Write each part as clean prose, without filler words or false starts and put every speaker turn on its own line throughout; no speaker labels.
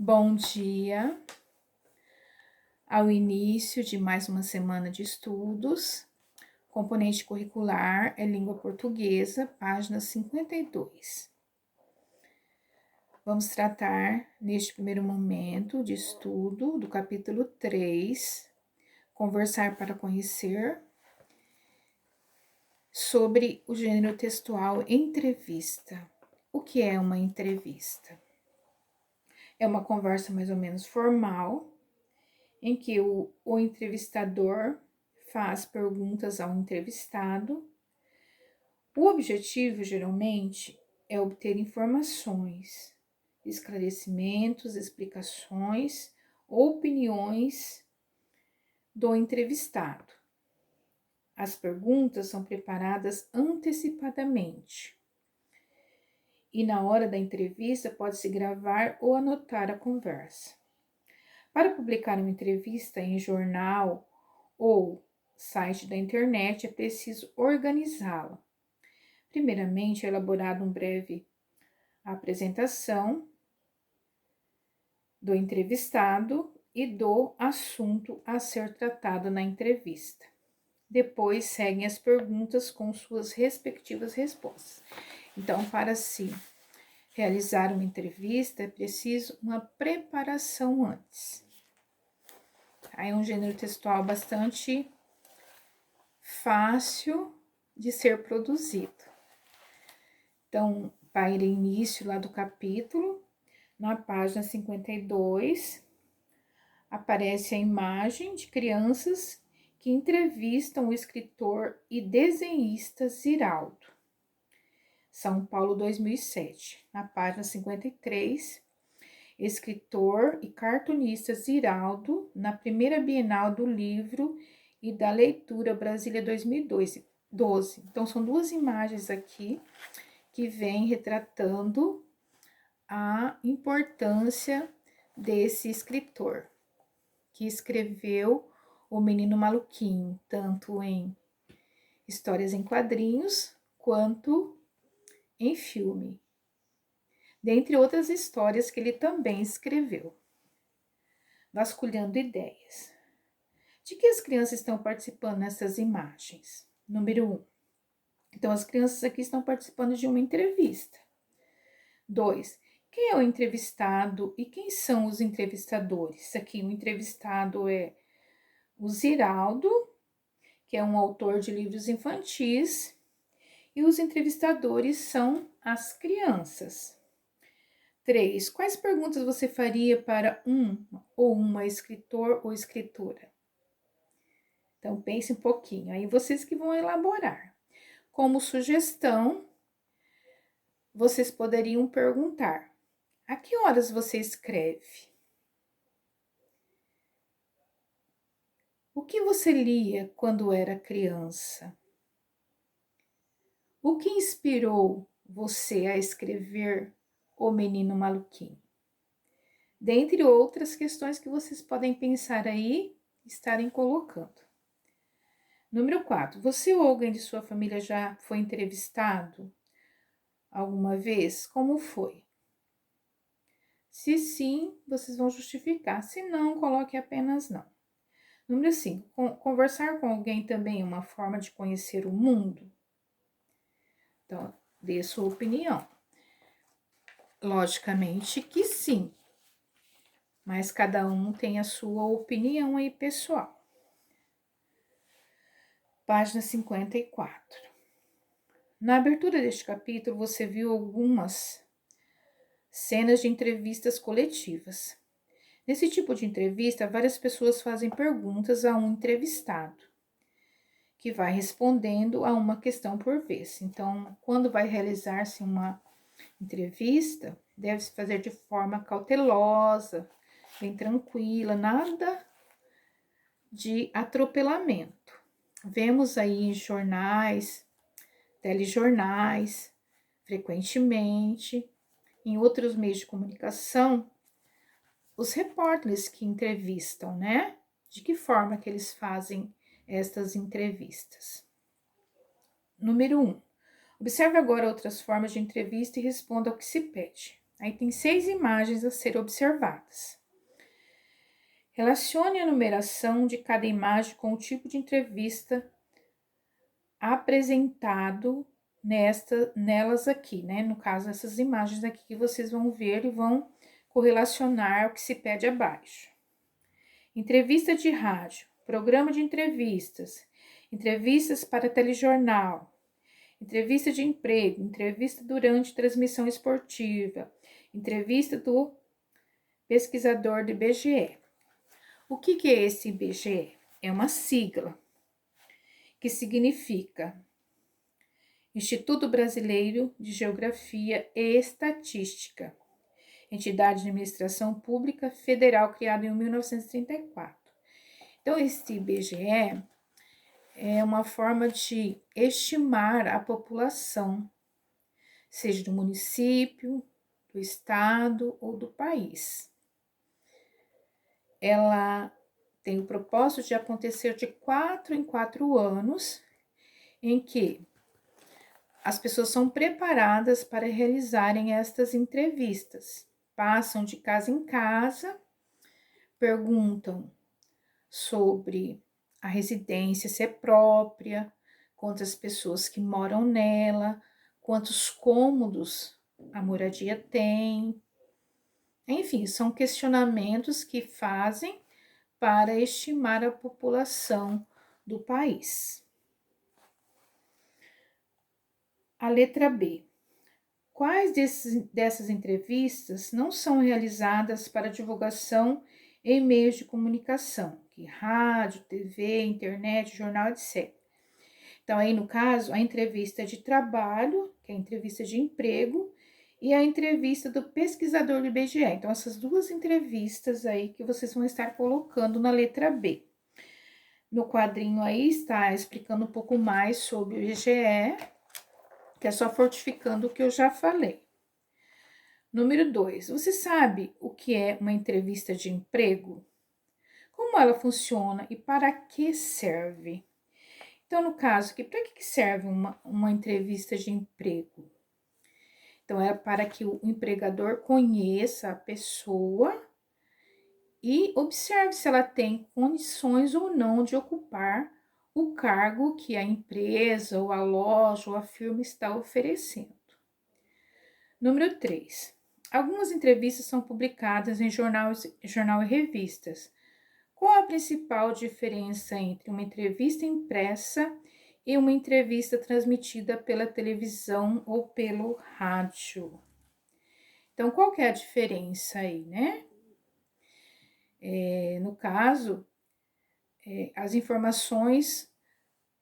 Bom dia, ao início de mais uma semana de estudos. Componente curricular é língua portuguesa, página 52. Vamos tratar, neste primeiro momento de estudo, do capítulo 3, conversar para conhecer, sobre o gênero textual entrevista. O que é uma entrevista? É uma conversa mais ou menos formal, em que o entrevistador faz perguntas ao entrevistado. O objetivo, geralmente, é obter informações, esclarecimentos, explicações, opiniões do entrevistado. As perguntas são preparadas antecipadamente. E na hora da entrevista pode-se gravar ou anotar a conversa. Para publicar uma entrevista em jornal ou site da internet, é preciso organizá-la. Primeiramente, é elaborado um breve apresentação do entrevistado e do assunto a ser tratado na entrevista. Depois, seguem as perguntas com suas respectivas respostas. Então, para se realizar uma entrevista, é preciso uma preparação antes. Aí é um gênero textual bastante fácil de ser produzido. Então, para início lá do capítulo, na página 52, aparece a imagem de crianças que entrevistam o escritor e desenhista Ziraldo. São Paulo, 2007. Na página 53, escritor e cartunista Ziraldo, na primeira Bienal do Livro e da Leitura Brasília 2012. Então, são duas imagens aqui que vêm retratando a importância desse escritor, que escreveu O Menino Maluquinho, tanto em histórias em quadrinhos quanto em filme, dentre outras histórias que ele também escreveu. Vasculhando ideias. De que as crianças estão participando nessas imagens? Número 1. Então, as crianças aqui estão participando de uma entrevista. 2. Quem é o entrevistado e quem são os entrevistadores? Aqui, o entrevistado é o Ziraldo, que é um autor de livros infantis, e os entrevistadores são as crianças. 3. Quais perguntas você faria para um ou uma escritor ou escritora? Então, pense um pouquinho, aí vocês que vão elaborar. Como sugestão, vocês poderiam perguntar: a que horas você escreve? O que você lia quando era criança? O que inspirou você a escrever O Menino Maluquinho? Dentre outras questões que vocês podem pensar aí, estarem colocando. Número 4. Você ou alguém de sua família já foi entrevistado alguma vez? Como foi? Se sim, vocês vão justificar. Se não, coloque apenas não. Número 5. Conversar com alguém também é uma forma de conhecer o mundo? Então, dê sua opinião. Logicamente que sim, mas cada um tem a sua opinião aí pessoal. Página 54. Na abertura deste capítulo, você viu algumas cenas de entrevistas coletivas. Nesse tipo de entrevista, várias pessoas fazem perguntas a um entrevistado, que vai respondendo a uma questão por vez. Então, quando vai realizar-se uma entrevista, deve-se fazer de forma cautelosa, bem tranquila, nada de atropelamento. Vemos aí em jornais, telejornais, frequentemente, em outros meios de comunicação, os repórteres que entrevistam, né? De que forma que eles fazem estas entrevistas? Número 1. Observe agora outras formas de entrevista e responda ao que se pede. Aí tem 6 imagens a ser observadas. Relacione a numeração de cada imagem com o tipo de entrevista apresentado nelas aqui, né? No caso, essas imagens aqui que vocês vão ver e vão correlacionar o que se pede abaixo. Entrevista de rádio, programa de entrevistas, entrevistas para telejornal, entrevista de emprego, entrevista durante transmissão esportiva, entrevista do pesquisador do IBGE. O que é esse IBGE? É uma sigla que significa Instituto Brasileiro de Geografia e Estatística, entidade de administração pública federal criada em 1934. Então, esse IBGE é uma forma de estimar a população, seja do município, do estado ou do país. Ela tem o propósito de acontecer de 4 em 4 anos, em que as pessoas são preparadas para realizarem estas entrevistas. Passam de casa em casa, perguntam sobre a residência, se é própria, quantas pessoas que moram nela, quantos cômodos a moradia tem. Enfim, são questionamentos que fazem para estimar a população do país. A letra B. Quais dessas entrevistas não são realizadas para divulgação em meios de comunicação, que rádio, TV, internet, jornal, etc. Então, aí no caso, a entrevista de trabalho, que é a entrevista de emprego, e a entrevista do pesquisador do IBGE. Então, essas duas entrevistas aí que vocês vão estar colocando na letra B. No quadrinho aí está explicando um pouco mais sobre o IBGE, que é só fortificando o que eu já falei. Número 2, você sabe o que é uma entrevista de emprego? Como ela funciona e para que serve? Então, no caso aqui, para que serve uma entrevista de emprego? Então, é para que o empregador conheça a pessoa e observe se ela tem condições ou não de ocupar o cargo que a empresa, ou a loja, ou a firma está oferecendo. Número 3. Algumas entrevistas são publicadas em jornal e revistas. Qual a principal diferença entre uma entrevista impressa e uma entrevista transmitida pela televisão ou pelo rádio? Então, qual que é a diferença aí, né? No caso, as informações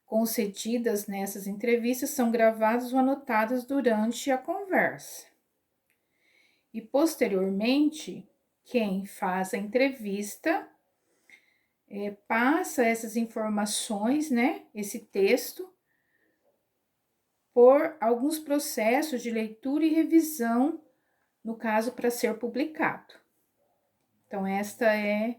concedidas nessas entrevistas são gravadas ou anotadas durante a conversa. E, posteriormente, quem faz a entrevista passa essas informações, né, esse texto, por alguns processos de leitura e revisão, no caso, para ser publicado. Então, esta é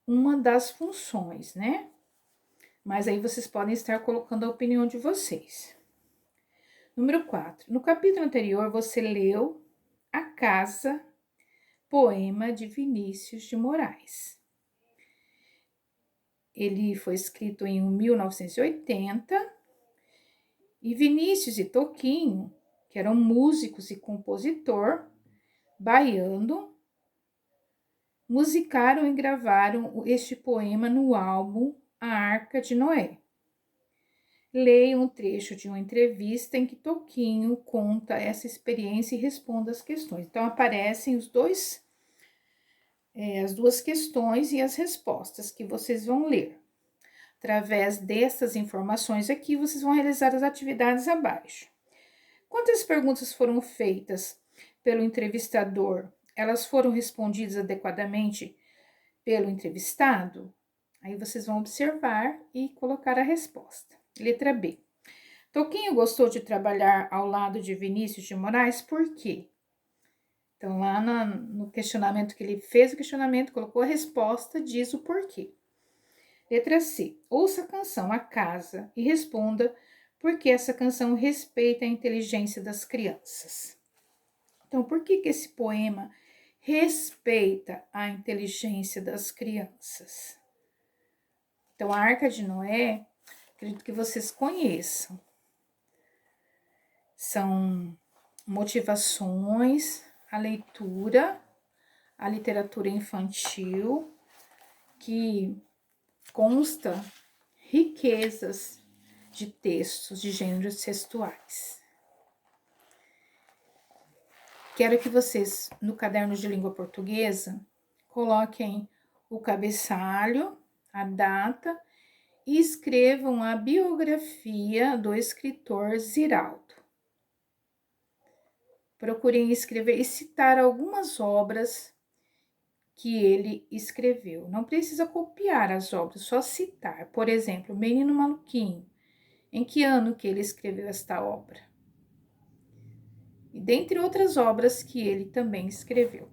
uma das funções, né? Mas aí vocês podem estar colocando a opinião de vocês. Número 4. No capítulo anterior, você leu A Casa, poema de Vinícius de Moraes. Ele foi escrito em 1980 e Vinícius e Toquinho, que eram músicos e compositor baiano, musicaram e gravaram este poema no álbum A Arca de Noé. Leia um trecho de uma entrevista em que Toquinho conta essa experiência e responde as questões. Então, aparecem as duas questões e as respostas que vocês vão ler. Através dessas informações aqui, vocês vão realizar as atividades abaixo. Quantas perguntas foram feitas pelo entrevistador? Elas foram respondidas adequadamente pelo entrevistado? Aí vocês vão observar e colocar a resposta. Letra B. Toquinho gostou de trabalhar ao lado de Vinícius de Moraes, por quê? Então, lá no questionamento que ele fez, o questionamento colocou a resposta, diz o porquê. Letra C. Ouça a canção A Casa e responda por que essa canção respeita a inteligência das crianças. Então, por que esse poema respeita a inteligência das crianças? Então, a Arca de Noé, acredito que vocês conheçam. São motivações, a leitura, a literatura infantil, que consta riquezas de textos de gêneros textuais. Quero que vocês, no caderno de língua portuguesa, coloquem o cabeçalho, a data e escrevam a biografia do escritor Ziraldo. Procurem escrever e citar algumas obras que ele escreveu. Não precisa copiar as obras, só citar. Por exemplo, Menino Maluquinho. Em que ano que ele escreveu esta obra? E dentre outras obras que ele também escreveu.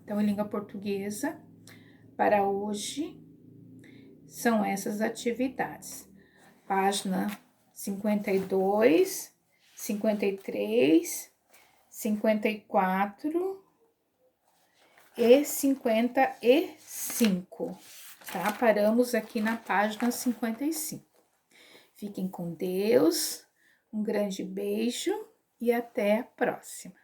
Então, em língua portuguesa, para hoje, são essas atividades. Página 52, 53, 54 e 55, tá? Paramos aqui na página 55. Fiquem com Deus, um grande beijo e até a próxima.